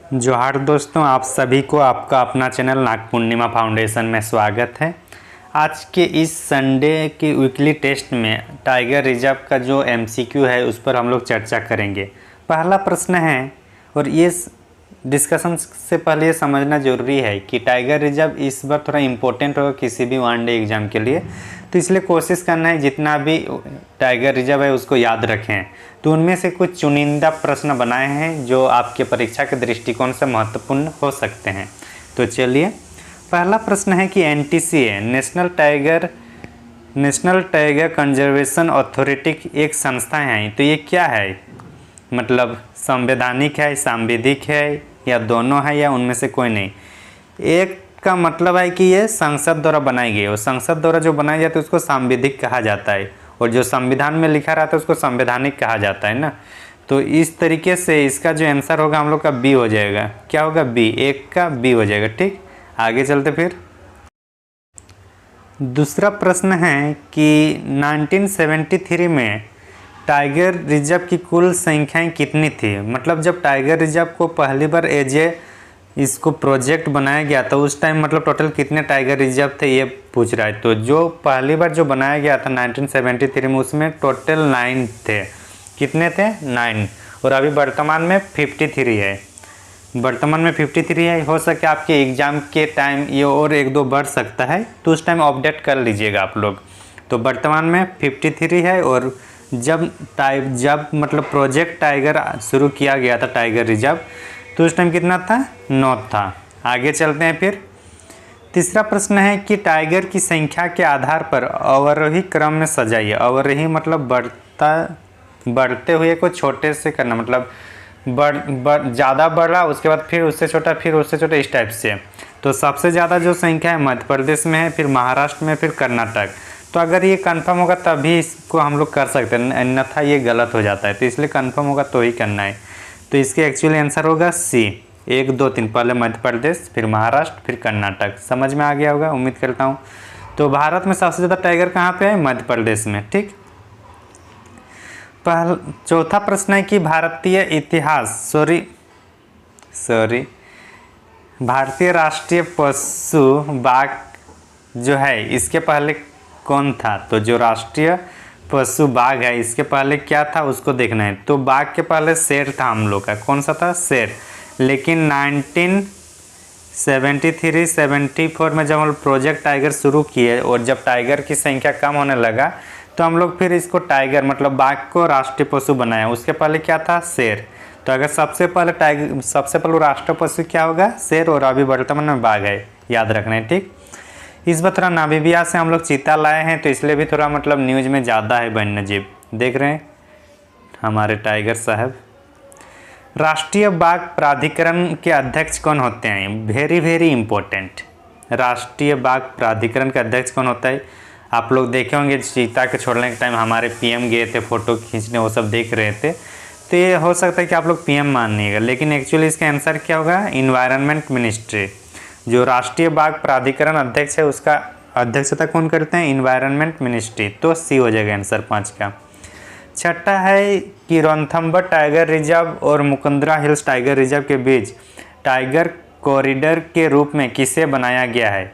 जोहार दोस्तों, आप सभी को आपका अपना चैनल नाग पूर्णिमा फाउंडेशन में स्वागत है। आज के इस संडे की वीकली टेस्ट में टाइगर रिजर्व का जो एमसीक्यू है उस पर हम लोग चर्चा करेंगे। पहला प्रश्न है, और ये डिस्कशन से पहले ये समझना ज़रूरी है कि टाइगर रिजर्व इस बार थोड़ा इम्पोर्टेंट होगा किसी भी वनडे एग्ज़ाम के लिए, तो इसलिए कोशिश करना है जितना भी टाइगर रिजर्व है उसको याद रखें। तो उनमें से कुछ चुनिंदा प्रश्न बनाए हैं जो आपके परीक्षा के दृष्टिकोण से महत्वपूर्ण हो सकते हैं। तो चलिए, पहला प्रश्न है कि NTCA national tiger conservation authority एक संस्था है, तो ये क्या है? मतलब संवैधानिक है, सांविधिक है, या दोनों है, या उनमें से कोई नहीं। एक का मतलब है कि ये संसद द्वारा बनाई गई, और संसद द्वारा जो बनाई जाती है उसको सांविधिक कहा जाता है, और जो संविधान में लिखा रहता है उसको संवैधानिक कहा जाता है ना। तो इस तरीके से इसका जो आंसर होगा हम लोग का बी हो जाएगा। क्या होगा? बी। एक का बी हो जाएगा। ठीक, आगे चलते फिर। दूसरा प्रश्न है कि 1973 में टाइगर रिजर्व की कुल संख्याएं कितनी थी? मतलब जब टाइगर रिजर्व को पहली बार इसको प्रोजेक्ट बनाया गया था उस टाइम मतलब टोटल कितने टाइगर रिजर्व थे ये पूछ रहा है। तो जो पहली बार जो बनाया गया था 1973 में उसमें टोटल 9 थे। कितने थे? 9। और अभी वर्तमान में 53 है। वर्तमान में 53 है। हो सके आपके एग्ज़ाम के टाइम ये और 1-2 बढ़ सकता है, तो उस टाइम अपडेट कर लीजिएगा आप लोग। तो वर्तमान में 53 है। और जब मतलब प्रोजेक्ट टाइगर शुरू किया गया था टाइगर रिजर्व, तो उस टाइम कितना था? 9 था। आगे चलते हैं फिर। तीसरा प्रश्न है कि टाइगर की संख्या के आधार पर अवरोही क्रम में सजाइए। अवरोही मतलब बढ़ते हुए को छोटे से करना, मतलब ज़्यादा बढ़ा उसके बाद फिर उससे छोटा, फिर उससे छोटा, इस टाइप से। तो सबसे ज़्यादा जो संख्या है मध्य प्रदेश में है, फिर महाराष्ट्र में, फिर कर्नाटक। तो अगर ये कंफर्म होगा तभी इसको हम लोग कर सकते हैं, अन्यथा ये गलत हो जाता है। तो इसलिए कंफर्म होगा तो ही करना है। तो इसके एक्चुअली आंसर होगा सी। 1, 2, 3, पहले मध्य प्रदेश, फिर महाराष्ट्र, फिर कर्नाटक। समझ में आ गया होगा, उम्मीद करता हूँ। तो भारत में सबसे ज़्यादा टाइगर कहाँ पे है? मध्य प्रदेश में। ठीक, चौथा प्रश्न है कि भारतीय राष्ट्रीय पशु बाघ जो है इसके पहले कौन था? तो जो राष्ट्रीय पशु बाघ है इसके पहले क्या था उसको देखना है। तो बाघ के पहले शेर था हम लोग का। कौन सा था? शेर। लेकिन 1973-74 में जब हम प्रोजेक्ट टाइगर शुरू किए और जब टाइगर की संख्या कम होने लगा तो हम लोग फिर इसको टाइगर मतलब बाघ को राष्ट्रीय पशु बनाया। उसके पहले क्या था? शेर। तो अगर सबसे पहले राष्ट्रीय पशु क्या होगा? शेर। और अभी वर्तमान में बाघ है, याद रखना है। ठीक, इस बार थोड़ा नामीबिया से हम लोग चीता लाए हैं, तो इसलिए भी थोड़ा मतलब न्यूज़ में ज़्यादा है वन्यजीव। देख रहे हैं हमारे टाइगर साहब। राष्ट्रीय बाघ प्राधिकरण के अध्यक्ष कौन होते हैं? Very very important. राष्ट्रीय बाघ प्राधिकरण का अध्यक्ष कौन होता है? आप लोग देखे होंगे चीता के छोड़ने के टाइम हमारे पीएम गए थे फोटो खींचने, वो सब देख रहे थे। तो ये हो सकता है कि आप लोग पीएम मानिएगा, लेकिन एक्चुअली इसका आंसर क्या होगा? Environment ministry. जो राष्ट्रीय बाघ प्राधिकरण अध्यक्ष है उसका अध्यक्षता कौन करते हैं? Environment ministry. तो सी हो जाएगा आंसर 5 का। छठा है कि रणथंभौर टाइगर रिजर्व और मुकुंदरा हिल्स टाइगर रिजर्व के बीच टाइगर कॉरिडोर के रूप में किसे बनाया गया है?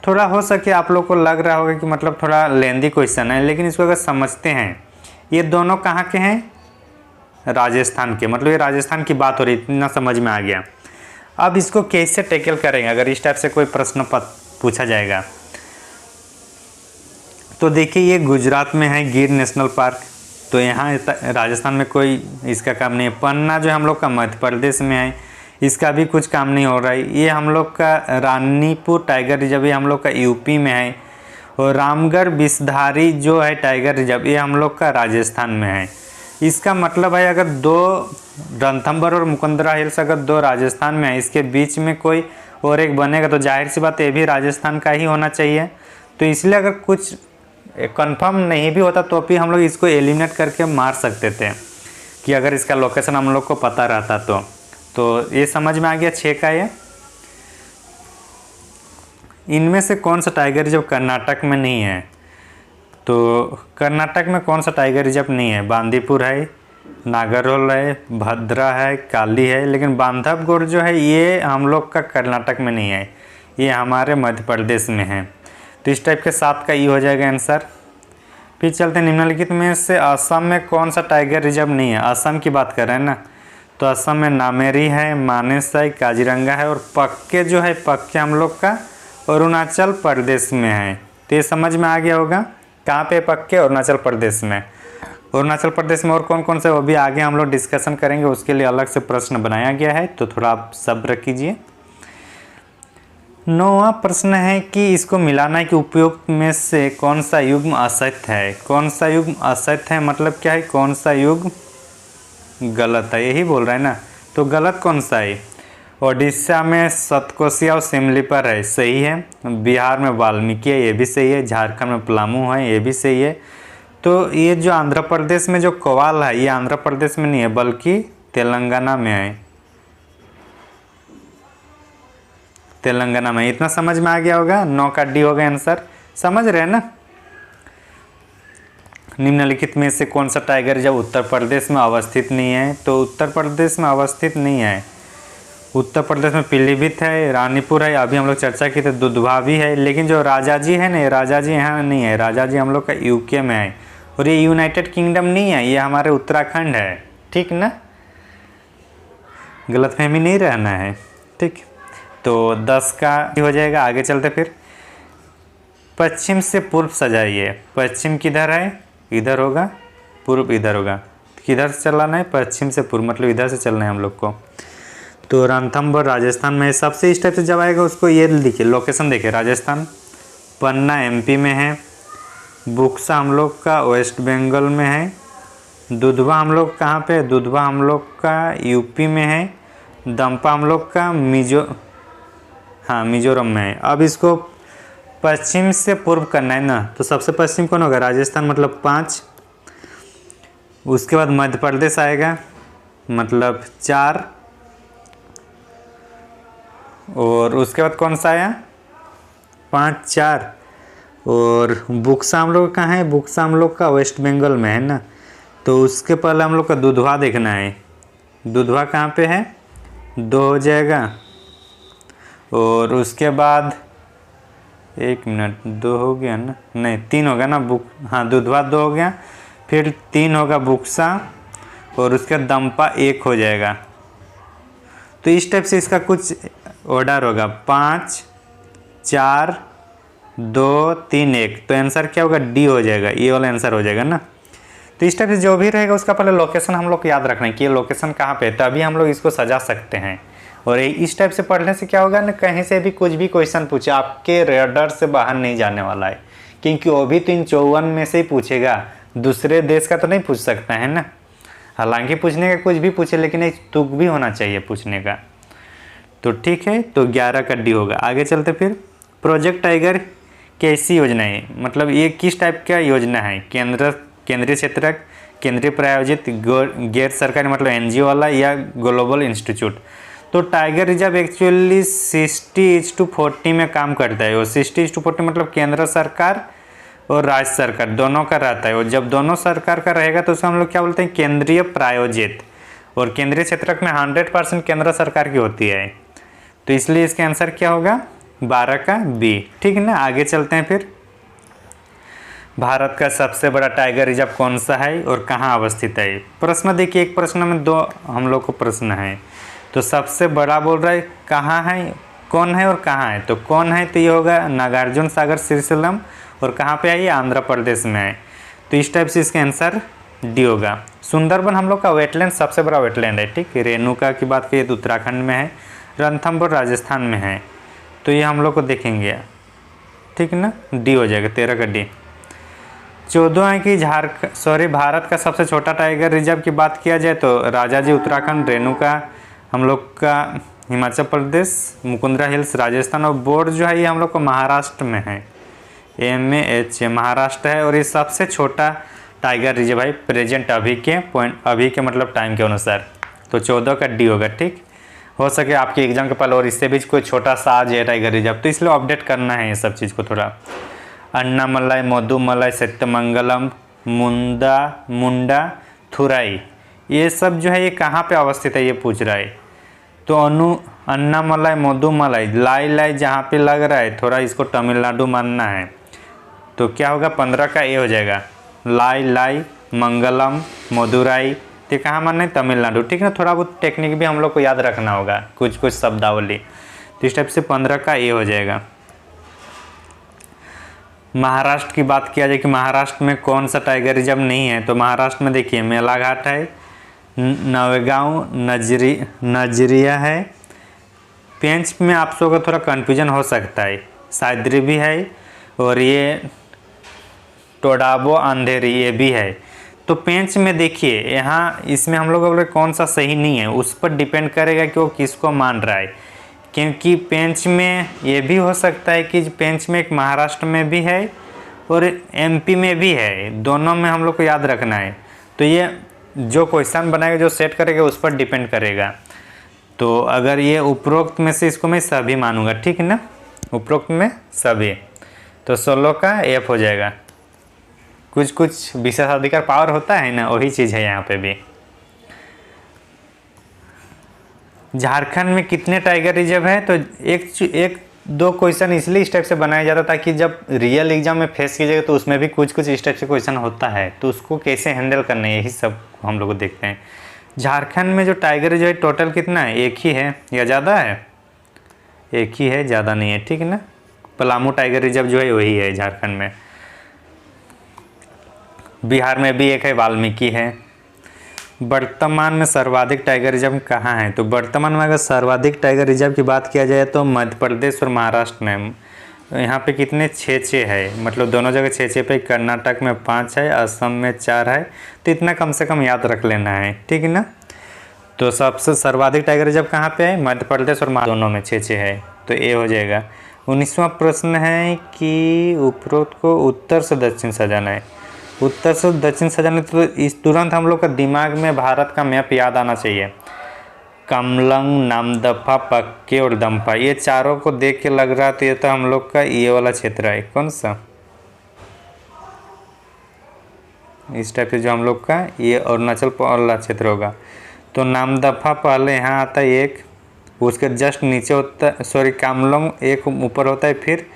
थोड़ा हो सके आप लोग को लग रहा होगा कि मतलब थोड़ा लेंदी क्वेश्चन है, लेकिन इसको अगर समझते हैं, ये दोनों कहाँ के हैं? राजस्थान के। मतलब ये राजस्थान की बात हो रही, इतना समझ में आ गया। अब इसको कैसे टैकल करेंगे अगर इस टाइप से कोई प्रश्न पूछा जाएगा? तो देखिए, ये गुजरात में है गिर नेशनल पार्क, तो यहाँ राजस्थान में कोई इसका काम नहीं है। पन्ना जो हम लोग का मध्य प्रदेश में है, इसका भी कुछ काम नहीं हो रहा है। ये हम लोग का रानीपुर टाइगर रिजर्व ये हम लोग का यूपी में है। और रामगढ़ विषधारी जो है टाइगर रिजर्व ये हम लोग का राजस्थान में है। इसका मतलब है अगर 2 रणथंभौर और मुकुंदरा हिल्स अगर 2 राजस्थान में है, इसके बीच में कोई और एक बनेगा तो जाहिर सी बात ये भी राजस्थान का ही होना चाहिए। तो इसलिए अगर कुछ कंफर्म नहीं भी होता तो भी हम लोग इसको एलिमिनेट करके मार सकते थे कि अगर इसका लोकेशन हम लोग को पता रहता तो ये समझ में आ गया 6 का। ये इनमें से कौन सा टाइगर रिजर्व कर्नाटक में नहीं है? तो कर्नाटक में कौन सा टाइगर रिजर्व नहीं है? बांदीपुर है, नागरहोल है, भद्रा है, काली है, लेकिन बांधवगढ़ जो है ये हम लोग का कर्नाटक में नहीं है, ये हमारे मध्य प्रदेश में है। तो इस टाइप के 7 का ई हो जाएगा आंसर। फिर चलते हैं निम्नलिखित में से असम में कौन सा टाइगर रिजर्व नहीं है। असम की बात कर रहे हैं ना, तो असम में नामेरी है, मानेस है, काजीरंगा है, और पक्के जो है पक्के हम लोग का अरुणाचल प्रदेश में है। तो ये समझ में आ गया होगा कहाँ पे पक्के, अरुणाचल प्रदेश में। अरुणाचल प्रदेश में और कौन कौन से वो भी आगे हम लोग डिस्कशन करेंगे, उसके लिए अलग से प्रश्न बनाया गया है, तो थोड़ा आप सब्र कीजिए। 9वां प्रश्न है कि इसको मिलाना के उपयुक्त में से कौन सा युग्म असत्य है। कौन सा युग्म असत्य है मतलब क्या है, कौन सा युग्म गलत है, यही बोल रहा है ना। तो गलत कौन सा है, ओडिशा में सतकोशिया और सिमलीपाल है, सही है। बिहार में वाल्मीकि है, ये भी सही है। झारखंड में पलामू है, ये भी सही है। तो ये जो आंध्र प्रदेश में जो कोवाल है, ये आंध्र प्रदेश में नहीं है बल्कि तेलंगाना में है, तेलंगाना में। इतना समझ में आ गया होगा। 9 का डी होगा आंसर, समझ रहे हैं ना। निम्नलिखित में से कौन सा टाइगर जब उत्तर प्रदेश में अवस्थित नहीं है, तो उत्तर प्रदेश में अवस्थित नहीं है। उत्तर प्रदेश में पीलीभीत है, रानीपुर है, अभी हम लोग चर्चा की थी, दुधवा भी है, लेकिन जो राजाजी है ना, राजाजी यहाँ नहीं है। राजाजी हम लोग का यूके में है, और ये यूनाइटेड किंगडम नहीं है, ये हमारे उत्तराखंड है, ठीक ना, गलतफहमी नहीं रहना है, ठीक। तो 10 का हो जाएगा। आगे चलते फिर। पश्चिम से पूर्व सजाइए। पश्चिम किधर है, इधर होगा, पूर्व इधर होगा, किधर से चलाना है, पश्चिम से पूर्व, मतलब इधर से चलना है हम लोग को। तो रणथंभौर राजस्थान में सबसे इस टाइप से जब आएगा उसको ये देखिए, लोकेशन देखिए, राजस्थान। पन्ना एमपी में है, बुक्सा हम लोग का वेस्ट बंगाल में है, दुधवा हम लोग कहाँ पे, दुधवा हम लोग का यूपी में है, दंपा हम लोग का मिजोरम में है। अब इसको पश्चिम से पूर्व करना है ना, तो सबसे पश्चिम कौन होगा, राजस्थान, मतलब 5। उसके बाद मध्य प्रदेश आएगा, मतलब 4, और उसके बाद कौन सा आया, 5, 4। और बुक्सा हम लोग कहाँ है, बुक्सा हम लोग का वेस्ट बंगाल में है ना, तो उसके पहले हम लोग का दुधवा देखना है। दुधवा कहाँ पे है, 2 हो जाएगा। और उसके बाद 1 मिनट, 2 हो गया ना, नहीं 3 होगा ना, दुधवा 2 हो गया, फिर 3 होगा बुक्सा, और उसके दंपा 1 हो जाएगा। तो इस टाइप से इसका कुछ ऑर्डर होगा, 5, 4, 2, 3, 1। तो आंसर क्या होगा, डी हो जाएगा, ये वाला आंसर हो जाएगा ना। तो इस टाइप से जो भी रहेगा उसका पहले लोकेशन हम लोग को याद रखना है कि ये लोकेशन कहाँ पे है, तभी हम लोग इसको सजा सकते हैं। और इस टाइप से पढ़ने से क्या होगा ना, कहीं से भी कुछ भी क्वेश्चन पूछे, आपके रेडर से बाहर नहीं जाने वाला है, क्योंकि वो भी तो इन 54 में से ही पूछेगा, दूसरे देश का तो नहीं पूछ सकता है ना। हालांकि पूछने का कुछ भी पूछे, लेकिन एक तुक भी होना चाहिए पूछने का। तो ठीक है, तो 11 का डी होगा। आगे चलते फिर। प्रोजेक्ट टाइगर कैसी योजना है, मतलब ये किस टाइप का योजना है, केंद्रीय क्षेत्र, केंद्रीय प्रायोजित, गैर सरकारी मतलब एनजीओ वाला, या ग्लोबल इंस्टीट्यूट। तो टाइगर रिजर्व एक्चुअली 60:40 में काम करता है। और 60:40 मतलब केंद्र सरकार और राज्य सरकार दोनों का रहता है। और जब दोनों सरकार का रहेगा तो उसको हम लोग क्या बोलते हैं, केंद्रीय प्रायोजित। और केंद्रीय क्षेत्र में 100% केंद्र सरकार की होती है। तो इसलिए इसका आंसर क्या होगा, 12 का बी, ठीक है ना। आगे चलते हैं फिर। भारत का सबसे बड़ा टाइगर रिजर्व कौन सा है और कहाँ अवस्थित है। प्रश्न देखिए, एक प्रश्न में 2 हम लोग को प्रश्न है। तो सबसे बड़ा बोल रहा है कहाँ है, कौन है और कहाँ है। तो कौन है, तो ये होगा नागार्जुन सागर श्रीशैलम, और कहाँ पे है, ये आंध्र प्रदेश में है। तो इस टाइप से इसका आंसर डी होगा। सुंदरबन हम लोग का वेटलैंड सबसे बड़ा वेटलैंड है, ठीक। रेणुका की बात करिए तो उत्तराखंड में है, रणथंभौर राजस्थान में है। तो ये हम लोग को देखेंगे, ठीक ना, डी हो जाएगा, 13 का डी। 14 है कि भारत का सबसे छोटा टाइगर रिजर्व की बात किया जाए तो राजाजी उत्तराखंड, रेणुका हम लोग का हिमाचल प्रदेश, मुकुंदरा हिल्स राजस्थान, और बोर्ड जो है ये हम लोग को महाराष्ट्र में है, MAH महाराष्ट्र है। और ये सबसे छोटा टाइगर रिजर्व है प्रेजेंट, अभी के मतलब टाइम के अनुसार। तो 14 का डी होगा, ठीक। हो सके आपके एग्जाम के पहले और इससे भी कोई छोटा सा आ जाए टाइगर रिजर्व, तो इसलिए अपडेट करना है ये सब चीज़ को थोड़ा। अन्नामलाई, मधुमलाई, सत्यमंगलम, मुंडा थुराई, ये सब जो है ये कहाँ पे अवस्थित है ये पूछ रहा है। तो अन्नामलाई, मधुमलाई, लाई लाई जहाँ पे लग रहा है थोड़ा इसको तमिलनाडु मानना है। तो क्या होगा 15 का ए हो जाएगा। लाई लाई, मंगलम, मदुराई, तो कहाँ मानना है तमिलनाडु। ठीक है, थोड़ा बहुत टेक्निक भी हम लोग को याद रखना होगा, कुछ कुछ शब्दावली। तो इस टाइप से 15 का ए हो जाएगा। महाराष्ट्र की बात किया जाए कि महाराष्ट्र में कौन सा टाइगर रिजर्व नहीं है, तो महाराष्ट्र में देखिए मेलाघाट है, नवेगांव, नजरिया है। पेंच में आप लोगों का थोड़ा कन्फ्यूजन हो सकता है, सादरी भी है, और ये टोडाबो अंधेरी ये भी है। तो पेंच में देखिए यहाँ इसमें हम लोग अगर कौन सा सही नहीं है उस पर डिपेंड करेगा कि वो किसको मान रहा है, क्योंकि पेंच में ये भी हो सकता है कि पेंच में एक महाराष्ट्र में भी है और एमपी में भी है, दोनों में हम लोग को याद रखना है। तो ये जो क्वेश्चन बनाएगा, जो सेट करेगा उस पर डिपेंड करेगा। तो अगर ये उपरोक्त में से इसको मैं सभी मानूंगा, ठीक है ना, उपरोक्त में सभी, तो 16 का एफ हो जाएगा। कुछ कुछ विशेषाधिकार पावर होता है ना, वही चीज़ है यहाँ पे भी। झारखंड में कितने टाइगर रिजर्व है, तो एक दो क्वेश्चन इसलिए इस टाइप से बनाया जाता ताकि जब रियल एग्जाम में फेस कीजिएगा तो उसमें भी कुछ कुछ इस टाइप से क्वेश्चन होता है, तो उसको कैसे हैंडल करना है यही सब हम लोग को देखते हैं। झारखंड में जो टाइगर रिजर्व है टोटल कितना है, एक ही है या ज़्यादा है, एक ही है, ज़्यादा नहीं है, ठीक है ना। पलामू टाइगर रिजर्व जो है वही है झारखंड में। बिहार में भी एक है, वाल्मीकि है। वर्तमान में सर्वाधिक टाइगर रिजर्व कहाँ है, तो वर्तमान में अगर सर्वाधिक टाइगर रिजर्व की बात किया जाए तो मध्य प्रदेश और महाराष्ट्र में। यहाँ पे कितने 6 है, मतलब दोनों जगह 6 पे। कर्नाटक में 5 है, असम में 4 है, तो इतना कम से कम याद रख लेना है, ठीक है ना। तो सबसे सर्वाधिक टाइगर रिजर्व कहाँ पे है, मध्य प्रदेश और महाराष्ट्र दोनों में 6 है, तो ए हो जाएगा। 19वां प्रश्न है कि उपरोक्त को उत्तर से दक्षिण सजाना है। उत्तर से दक्षिण सजाने तो इस तुरंत हम लोग का दिमाग में भारत का मैप याद आना चाहिए। कमलंग, नामदफा, पक्के और दम्फा, ये चारों को देख के लग रहा तो ये तो हम लोग का ये वाला क्षेत्र है, कौन सा, इस टाइप से जो हम लोग का ये अरुणाचल वाला क्षेत्र होगा। तो नामदफा पहले यहाँ आता है एक, उसके जस्ट नीचे होता है, सॉरी कामलोंग एक ऊपर होता है, फिर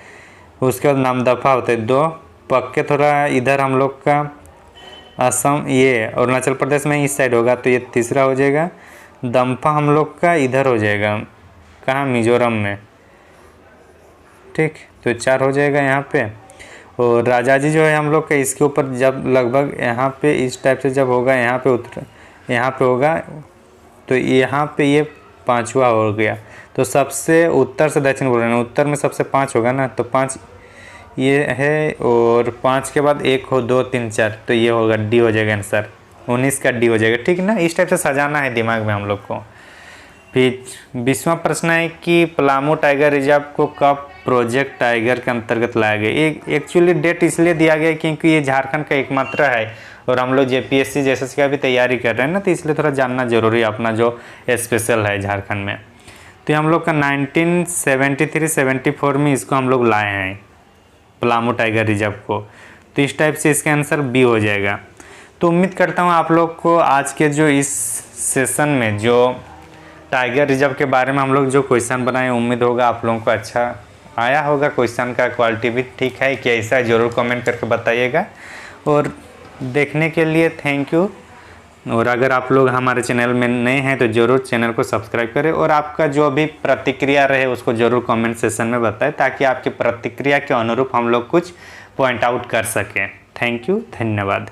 उसके बाद नामदफा होता है 2। पक्के थोड़ा इधर हम लोग का असम, ये अरुणाचल प्रदेश में इस साइड होगा, तो ये तीसरा हो जाएगा। दम्फा हम लोग का इधर हो जाएगा, कहाँ, मिजोरम में, ठीक, तो 4 हो जाएगा यहाँ पे। और राजा जी जो है हम लोग का इसके ऊपर जब लगभग यहाँ पे इस टाइप से जब होगा, यहाँ पे यहाँ पे होगा, तो यहाँ पे ये 5वां हो गया। तो सबसे उत्तर से दक्षिण बोल रहे हैं, उत्तर में सबसे 5 होगा ना, तो 5 ये है, और 5 के बाद 1 हो, 2 3 4, तो ये होगा डी हो जाएगा आंसर, 19 का डी हो जाएगा, ठीक है ना। इस टाइप से सजाना है दिमाग में हम लोग को। फिर 20वां प्रश्न है कि पलामू टाइगर रिजर्व को कब प्रोजेक्ट टाइगर के अंतर्गत लाया गया। एक्चुअली डेट इसलिए दिया गया क्योंकि ये झारखंड का एकमात्र है और हम लोग जेपीएससी जैसे का भी तैयारी कर रहे हैं ना, तो इसलिए थोड़ा जानना जरूरी है अपना जो स्पेशल है झारखंड में। तो हम लोग का 1973-74 में इसको हम लोग लाए हैं पलामू टाइगर रिजर्व को, तो इस टाइप से इसका आंसर बी हो जाएगा। तो उम्मीद करता हूँ आप लोग को आज के जो इस सेशन में जो टाइगर रिजर्व के बारे में हम लोग जो क्वेश्चन बनाए, उम्मीद होगा आप लोगों को अच्छा आया होगा। क्वेश्चन का क्वालिटी भी ठीक है कि ऐसा है, ज़रूर कमेंट करके बताइएगा। और देखने के लिए थैंक यू। और अगर आप लोग हमारे चैनल में नए हैं तो ज़रूर चैनल को सब्सक्राइब करें, और आपका जो भी प्रतिक्रिया रहे उसको ज़रूर कमेंट सेक्शन में बताएं, ताकि आपकी प्रतिक्रिया के अनुरूप हम लोग कुछ पॉइंट आउट कर सकें। थैंक यू, धन्यवाद।